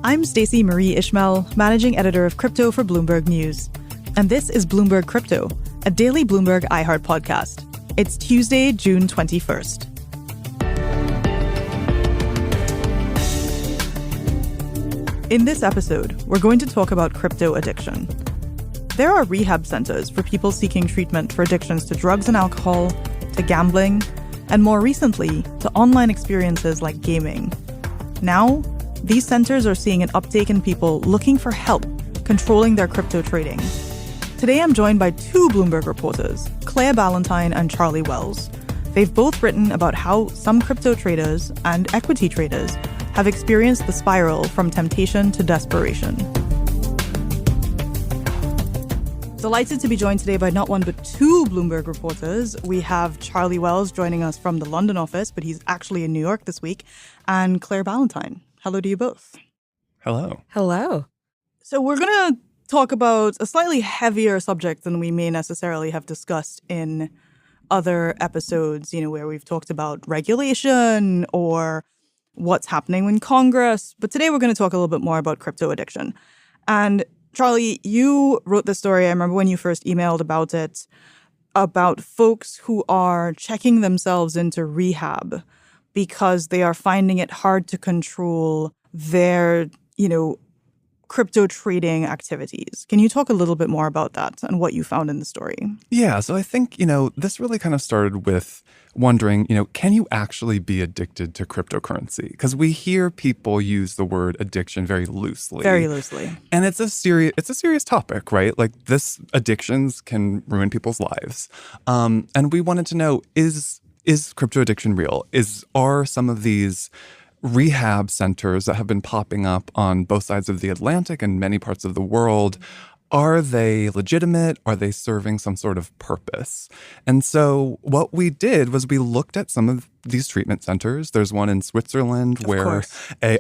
I'm Stacy-Marie Ishmael, managing editor of crypto for Bloomberg News. And this is Bloomberg Crypto, a daily Bloomberg iHeart podcast. It's Tuesday, June 21st. In this episode, we're going to talk about crypto addiction. There are rehab centers for people seeking treatment for addictions to drugs and alcohol, to gambling, and more recently, to online experiences like gaming. Now, these centers are seeing an uptake in people looking for help controlling their crypto trading. Today, I'm joined by two Bloomberg reporters, Claire Ballentine and Charlie Wells. They've both written about how some crypto traders and equity traders have experienced the spiral from temptation to desperation. Delighted to be joined today by not one but two Bloomberg reporters. We have Charlie Wells joining us from the London office, but he's actually in New York this week, and Claire Ballentine. Hello to you both. Hello. Hello. So we're going to talk about a slightly heavier subject than we may necessarily have discussed in other episodes, where we've talked about regulation or what's happening in Congress. But today we're going to talk a little bit more about crypto addiction. And Charlie, you wrote this story, I remember when you first emailed about it, about folks who are checking themselves into rehab because they are finding it hard to control their, crypto trading activities. Can you talk a little bit more about that and what you found in the story? Yeah, so I think, this really kind of started with wondering, can you actually be addicted to cryptocurrency? Because we hear people use the word addiction very loosely. Very loosely. And it's a serious topic, right? Like addictions can ruin people's lives. And we wanted to know, is crypto addiction real? Are some of these rehab centers that have been popping up on both sides of the Atlantic and many parts of the world, are they legitimate? Are they serving some sort of purpose? And so what we did was we looked at some of these treatment centers. There's one in Switzerland where a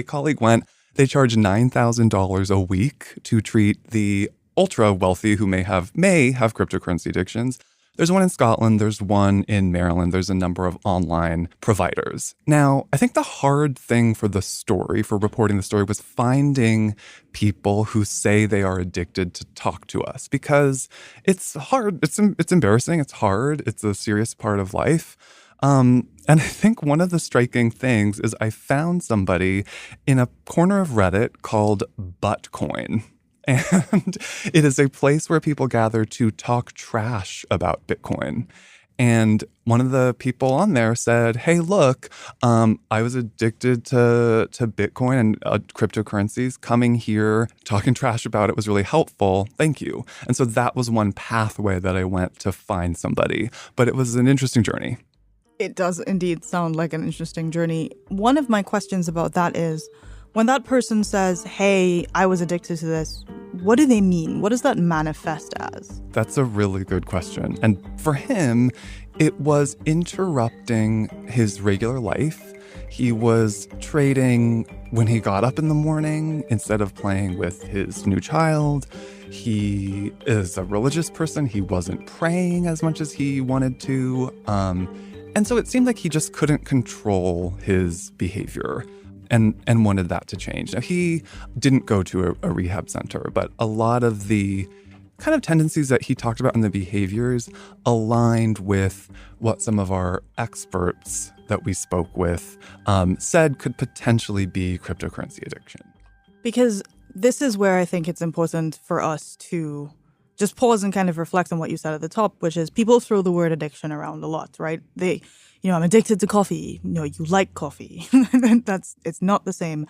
colleague went. They charge $9,000 a week to treat the ultra wealthy who may have cryptocurrency addictions. There's one in Scotland, there's one in Maryland, there's a number of online providers. Now, I think the hard thing for reporting the story was finding people who say they are addicted to talk to us, because it's hard, it's embarrassing, it's hard, it's a serious part of life. And I think one of the striking things is I found somebody in a corner of Reddit called Buttcoin. And it is a place where people gather to talk trash about Bitcoin. And one of the people on there said, hey, look, I was addicted to Bitcoin and cryptocurrencies. Coming here, talking trash about it was really helpful. Thank you. And so that was one pathway that I went to find somebody. But it was an interesting journey. It does indeed sound like an interesting journey. One of my questions about that is, when that person says, hey, I was addicted to this, what do they mean? What does that manifest as? That's a really good question. And for him, it was interrupting his regular life. He was trading when he got up in the morning instead of playing with his new child. He is a religious person. He wasn't praying as much as he wanted to. And so it seemed like he just couldn't control his behavior. And wanted that to change. Now, he didn't go to a rehab center, but a lot of the kind of tendencies that he talked about in the behaviors aligned with what some of our experts that we spoke with said could potentially be cryptocurrency addiction. Because this is where I think it's important for us to just pause and kind of reflect on what you said at the top, which is people throw the word addiction around a lot, right? I'm addicted to coffee. You like coffee. It's not the same.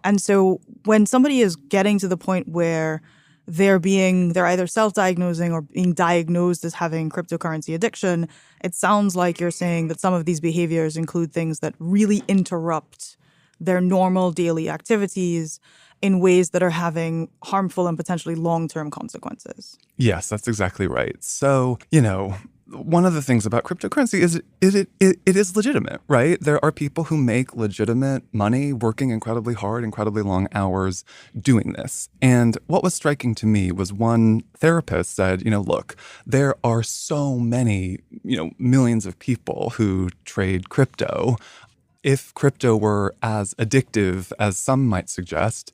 And so when somebody is getting to the point where they're either self-diagnosing or being diagnosed as having cryptocurrency addiction, it sounds like you're saying that some of these behaviors include things that really interrupt their normal daily activities in ways that are having harmful and potentially long-term consequences. Yes, that's exactly right. So, one of the things about cryptocurrency is it is legitimate, right? There are people who make legitimate money working incredibly hard, incredibly long hours doing this. And what was striking to me was one therapist said, look, there are so many, millions of people who trade crypto. if crypto were as addictive as some might suggest,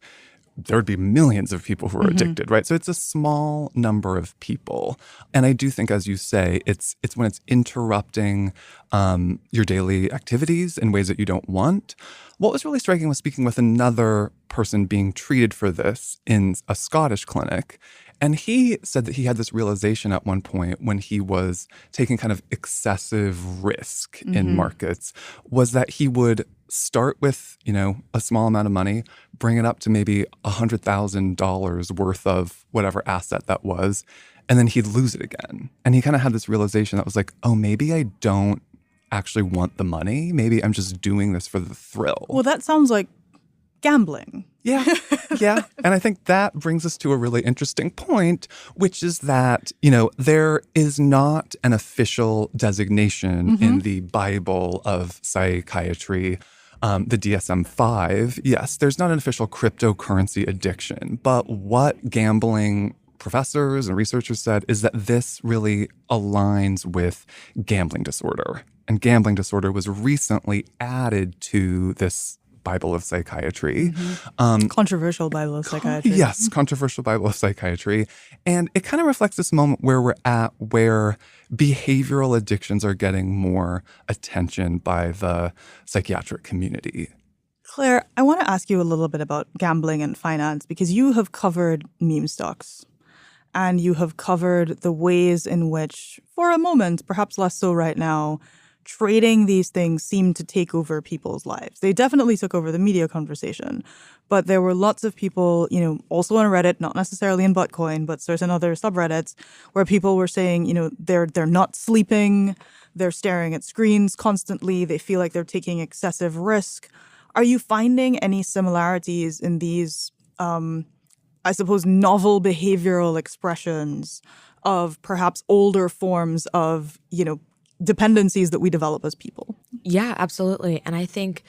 there would be millions of people who are addicted, right? So it's a small number of people. And I do think, as you say, it's when it's interrupting your daily activities in ways that you don't want. What was really striking was speaking with another person being treated for this in a Scottish clinic. And he said that he had this realization at one point when he was taking kind of excessive risk in markets, was that he would start with, a small amount of money, bring it up to maybe $100,000 worth of whatever asset that was, and then he'd lose it again. And he kind of had this realization that was like, oh, maybe I don't actually want the money. Maybe I'm just doing this for the thrill. Well, that sounds like gambling. Yeah. And I think that brings us to a really interesting point, which is that, there is not an official designation in the Bible of psychiatry, the DSM-5. Yes, there's not an official cryptocurrency addiction, but what gambling professors and researchers said is that this really aligns with gambling disorder. And gambling disorder was recently added to this Bible of psychiatry. Controversial Bible of psychiatry. Yes, controversial Bible of psychiatry. And it kind of reflects this moment where we're at, where behavioral addictions are getting more attention by the psychiatric community. Claire, I want to ask you a little bit about gambling and finance, because you have covered meme stocks and you have covered the ways in which, for a moment, perhaps less so right now, trading these things seemed to take over people's lives. They definitely took over the media conversation. But there were lots of people, also on Reddit, not necessarily in Bitcoin, but certain other subreddits, where people were saying, they're not sleeping, they're staring at screens constantly, they feel like they're taking excessive risk. Are you finding any similarities in these, I suppose, novel behavioral expressions of perhaps older forms of, dependencies that we develop as people? Yeah, absolutely. And I think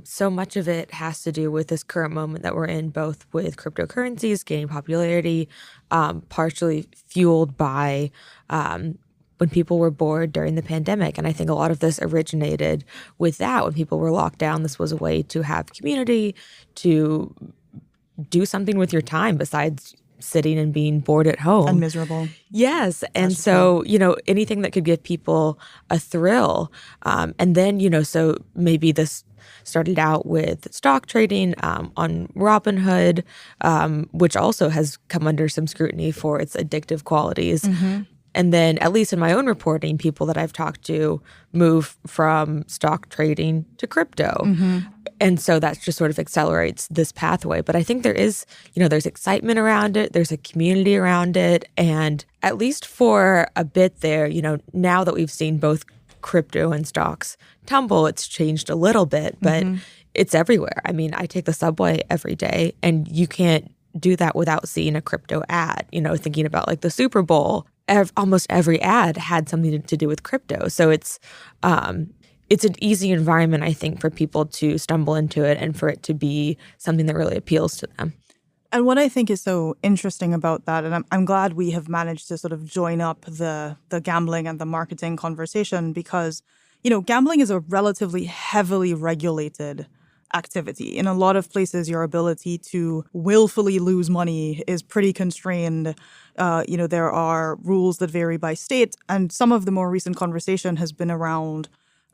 so much of it has to do with this current moment that we're in, both with cryptocurrencies gaining popularity, partially fueled by when people were bored during the pandemic. And I think a lot of this originated with that. When people were locked down, this was a way to have community, to do something with your time besides sitting and being bored at home. And miserable. Yes. And so, anything that could give people a thrill. And then, so maybe this started out with stock trading on Robinhood, which also has come under some scrutiny for its addictive qualities. And then, at least in my own reporting, people that I've talked to move from stock trading to crypto. And so that just sort of accelerates this pathway. But I think there is, there's excitement around it. There's a community around it. And at least for a bit there, now that we've seen both crypto and stocks tumble, it's changed a little bit, but it's everywhere. I mean, I take the subway every day, and you can't do that without seeing a crypto ad. Thinking about like the Super Bowl, almost every ad had something to do with crypto. So it's an easy environment, I think, for people to stumble into it and for it to be something that really appeals to them. And what I think is so interesting about that, and I'm glad we have managed to sort of join up the gambling and the marketing conversation, because, gambling is a relatively heavily regulated activity. In a lot of places, your ability to willfully lose money is pretty constrained. There are rules that vary by state. And some of the more recent conversation has been around,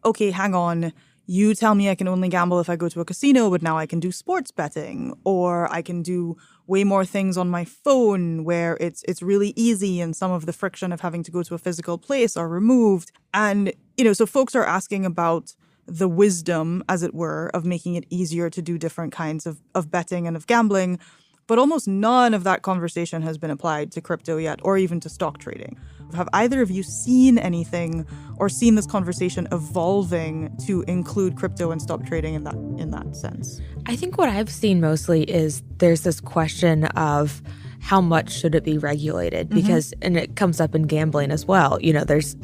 okay, hang on, you tell me I can only gamble if I go to a casino, but now I can do sports betting, or I can do way more things on my phone where it's really easy and some of the friction of having to go to a physical place are removed. And, so folks are asking about the wisdom, as it were, of making it easier to do different kinds of betting and of gambling. But almost none of that conversation has been applied to crypto yet, or even to stock trading. Have either of you seen anything or seen this conversation evolving to include crypto and stock trading in that sense? I think what I've seen mostly is there's this question of how much should it be regulated? Because, and it comes up in gambling as well. There's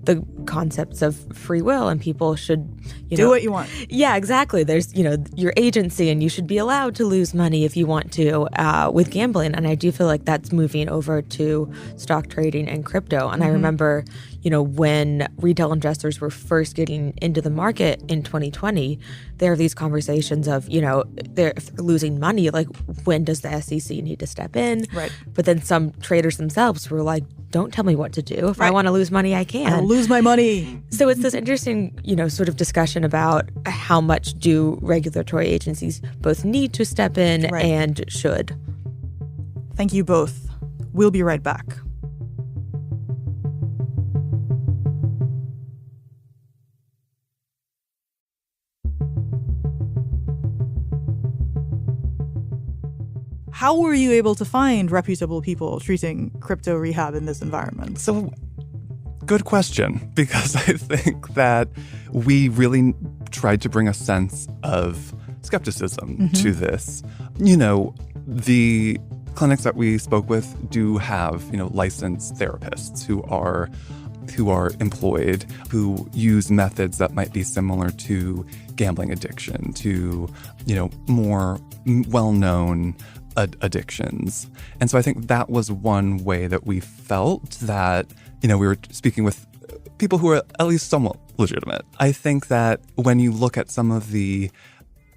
the concepts of free will, and people should, do what you want. Yeah, exactly. There's, your agency, and you should be allowed to lose money if you want to with gambling. And I do feel like that's moving over to stock trading and crypto. And I remember, when retail investors were first getting into the market in 2020, there are these conversations of, if they're losing money, like when does the SEC need to step in? Right. But then some traders themselves were like, don't tell me what to do. If I want to lose money, I can. I'll lose my money. So it's this interesting, sort of discussion about how much do regulatory agencies both need to step in and should. Thank you both. We'll be right back. How were you able to find reputable people treating crypto rehab in this environment? So, good question, because I think that we really tried to bring a sense of skepticism to this. The clinics that we spoke with do have, licensed therapists who are employed, who use methods that might be similar to gambling addiction, to, more well-known addictions. And so I think that was one way that we felt that, we were speaking with people who are at least somewhat legitimate. I think that when you look at some of the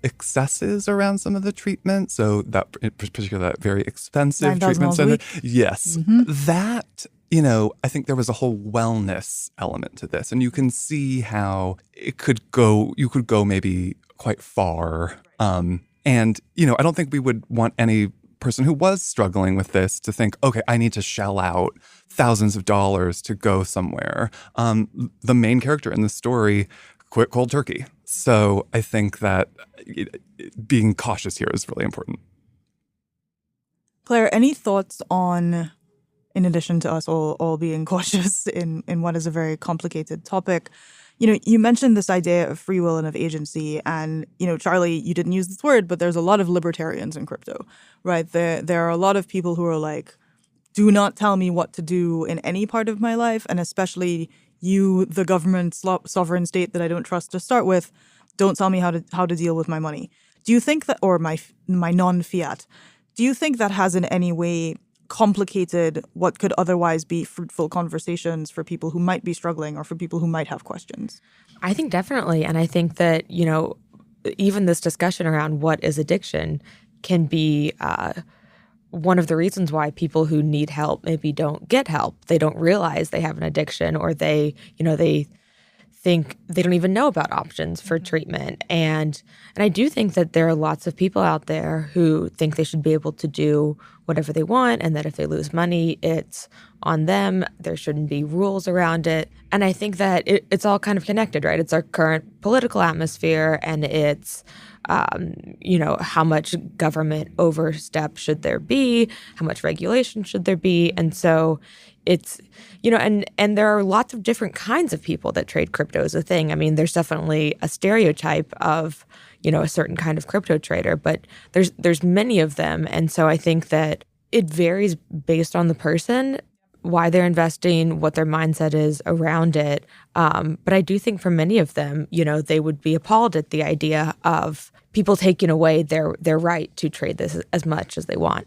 excesses around some of the treatment, so that in particular, that very expensive treatment center, yes, that, I think there was a whole wellness element to this. And you can see how you could go maybe quite far. And, I don't think we would want any person who was struggling with this to think, okay, I need to shell out thousands of dollars to go somewhere. The main character in the story quit cold turkey. So I think that being cautious here is really important. Claire, any thoughts on, in addition to us all being cautious in what is a very complicated topic, you mentioned this idea of free will and of agency, and, Charlie, you didn't use this word, but there's a lot of libertarians in crypto, right? There are a lot of people who are like, do not tell me what to do in any part of my life, and especially you, the government, sovereign state that I don't trust to start with, don't tell me how to deal with my money. Do you think that, or my non-fiat, do you think that has in any way complicated what could otherwise be fruitful conversations for people who might be struggling or for people who might have questions? I think definitely. And I think that, even this discussion around what is addiction can be one of the reasons why people who need help maybe don't get help. They don't realize they have an addiction, or they think they don't even know about options for treatment. And I do think that there are lots of people out there who think they should be able to do whatever they want, and that if they lose money, it's on them. There shouldn't be rules around it. And I think that it's all kind of connected, right? It's our current political atmosphere, and it's how much government overstep should there be? How much regulation should there be? And so it's, and there are lots of different kinds of people that trade crypto as a thing. I mean, there's definitely a stereotype of, a certain kind of crypto trader, but there's many of them. And so I think that it varies based on the person, why they're investing, what their mindset is around it. But I do think for many of them, they would be appalled at the idea of people taking away their right to trade this as much as they want.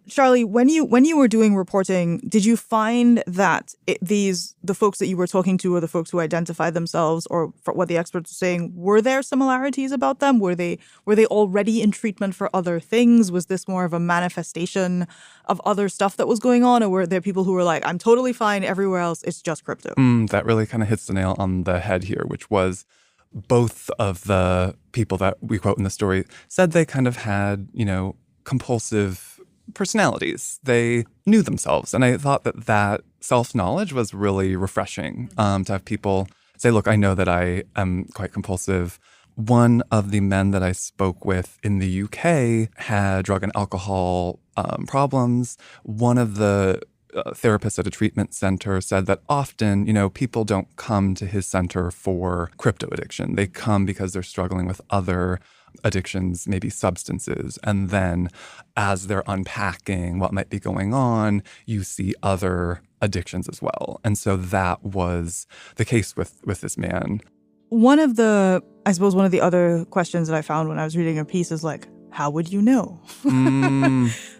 Charlie, when you were doing reporting, did you find that the folks that you were talking to, or the folks who identified themselves, or for what the experts were saying, were there similarities about them? Were they already in treatment for other things? Was this more of a manifestation of other stuff that was going on, or were there people who were like, I'm totally fine everywhere else, it's just crypto? That really kind of hits the nail on the head here, which was both of the people that we quote in the story said they kind of had, compulsive personalities. They knew themselves. And I thought that self-knowledge was really refreshing, to have people say, look, I know that I am quite compulsive. One of the men that I spoke with in the UK had drug and alcohol problems. One of the therapists at a treatment center said that often, people don't come to his center for crypto addiction. They come because they're struggling with other addictions, maybe substances. And then as they're unpacking what might be going on, you see other addictions as well. And so that was the case with this man. One of the other questions that I found when I was reading a piece is like, how would you know?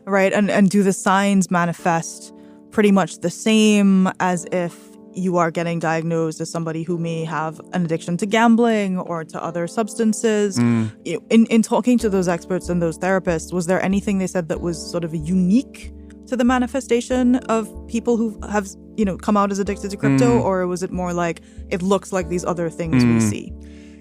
Right? And do the signs manifest pretty much the same as if you are getting diagnosed as somebody who may have an addiction to gambling or to other substances. In talking to those experts and those therapists, was there anything they said that was sort of unique to the manifestation of people who have, come out as addicted to crypto? Or was it more like, it looks like these other things we see?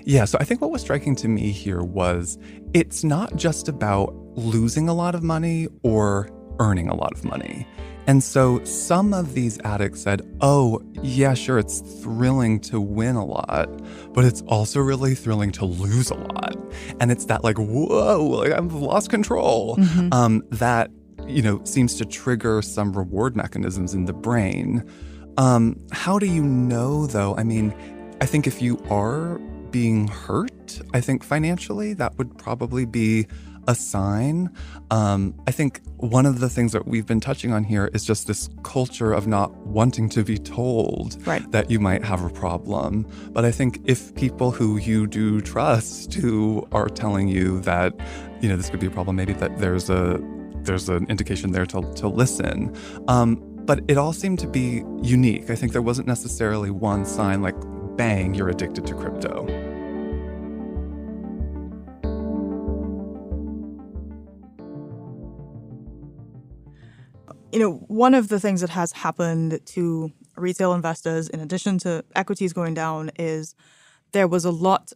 Yeah, so I think what was striking to me here was it's not just about losing a lot of money or earning a lot of money. And so some of these addicts said, oh, yeah, sure, it's thrilling to win a lot, but it's also really thrilling to lose a lot. And it's that like, whoa, like I've lost control, that, seems to trigger some reward mechanisms in the brain. How do you know, though? I mean, I think if you are being hurt, I think financially, that would probably be a sign. I think one of the things that we've been touching on here is just this culture of not wanting to be told that you might have a problem. But I think if people who you do trust who are telling you that, this could be a problem, maybe that there's an indication there to listen. But it all seemed to be unique. I think there wasn't necessarily one sign like, bang, you're addicted to crypto. One of the things that has happened to retail investors, in addition to equities going down, is there were a lot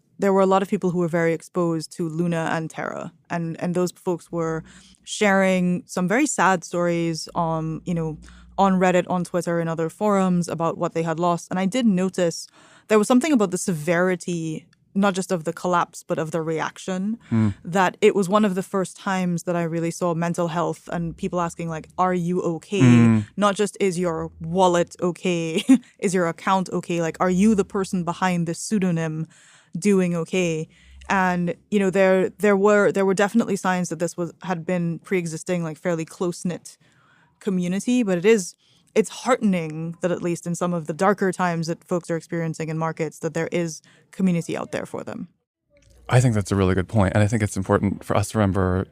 of people who were very exposed to Luna and Terra. And those folks were sharing some very sad stories on Reddit, on Twitter, and other forums about what they had lost. And I did notice there was something about the severity, not just of the collapse, but of the reaction, that it was one of the first times that I really saw mental health and people asking, like, are you okay? Not just, is your wallet okay? Is your account okay? Like, are you the person behind this pseudonym doing okay? And, there were definitely signs that this had been pre-existing, like fairly close-knit community, but it's heartening that at least in some of the darker times that folks are experiencing in markets, that there is community out there for them. I think that's a really good point. And I think it's important for us to remember,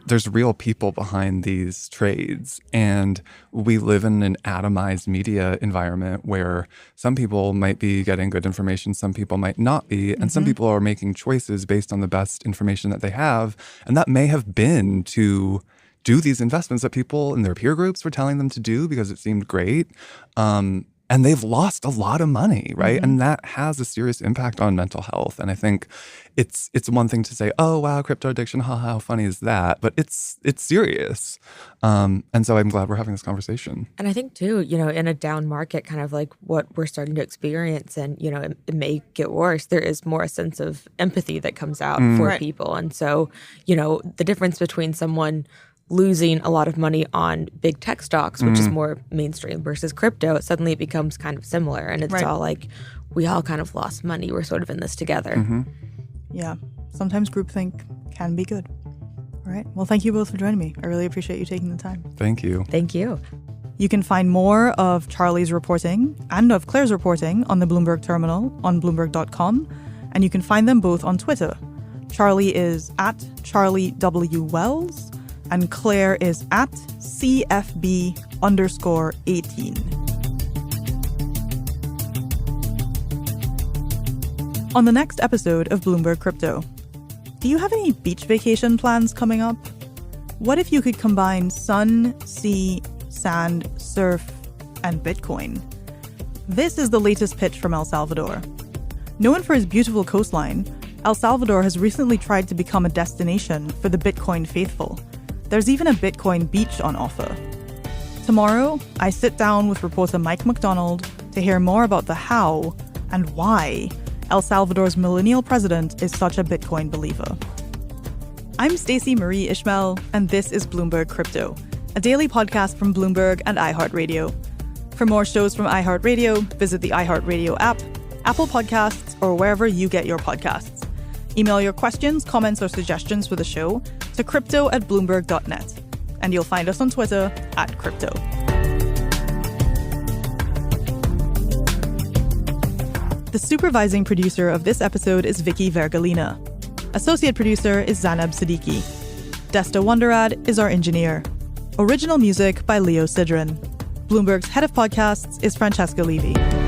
there's real people behind these trades. And we live in an atomized media environment where some people might be getting good information, some people might not be. And some people are making choices based on the best information that they have. And that may have been to do these investments that people in their peer groups were telling them to do because it seemed great. And they've lost a lot of money, right? And that has a serious impact on mental health. And I think it's one thing to say, oh, wow, crypto addiction, how funny is that? But it's serious. And so I'm glad we're having this conversation. And I think, too, in a down market, kind of like what we're starting to experience, and, it may get worse, there is more a sense of empathy that comes out for people. And so, the difference between someone losing a lot of money on big tech stocks, which is more mainstream, versus crypto, suddenly it becomes kind of similar. And it's all like, we all kind of lost money. We're sort of in this together. Yeah. Sometimes groupthink can be good. All right. Well, thank you both for joining me. I really appreciate you taking the time. Thank you. Thank you. You can find more of Charlie's reporting and of Claire's reporting on the Bloomberg terminal on Bloomberg.com. And you can find them both on Twitter. Charlie is at Charlie W. Wells. And Claire is at CFB_18. On the next episode of Bloomberg Crypto, do you have any beach vacation plans coming up? What if you could combine sun, sea, sand, surf, and Bitcoin? This is the latest pitch from El Salvador. Known for its beautiful coastline, El Salvador has recently tried to become a destination for the Bitcoin faithful. There's even a Bitcoin beach on offer. Tomorrow, I sit down with reporter Mike McDonald to hear more about the how and why El Salvador's millennial president is such a Bitcoin believer. I'm Stacy-Marie Ishmael, and this is Bloomberg Crypto, a daily podcast from Bloomberg and iHeartRadio. For more shows from iHeartRadio, visit the iHeartRadio app, Apple Podcasts, or wherever you get your podcasts. Email your questions, comments, or suggestions for the show to crypto@bloomberg.net. And you'll find us on Twitter @crypto. The supervising producer of this episode is Vicky Vergalina. Associate producer is Zanab Siddiqui. Desta Wonderad is our engineer. Original music by Leo Sidran. Bloomberg's head of podcasts is Francesca Levy.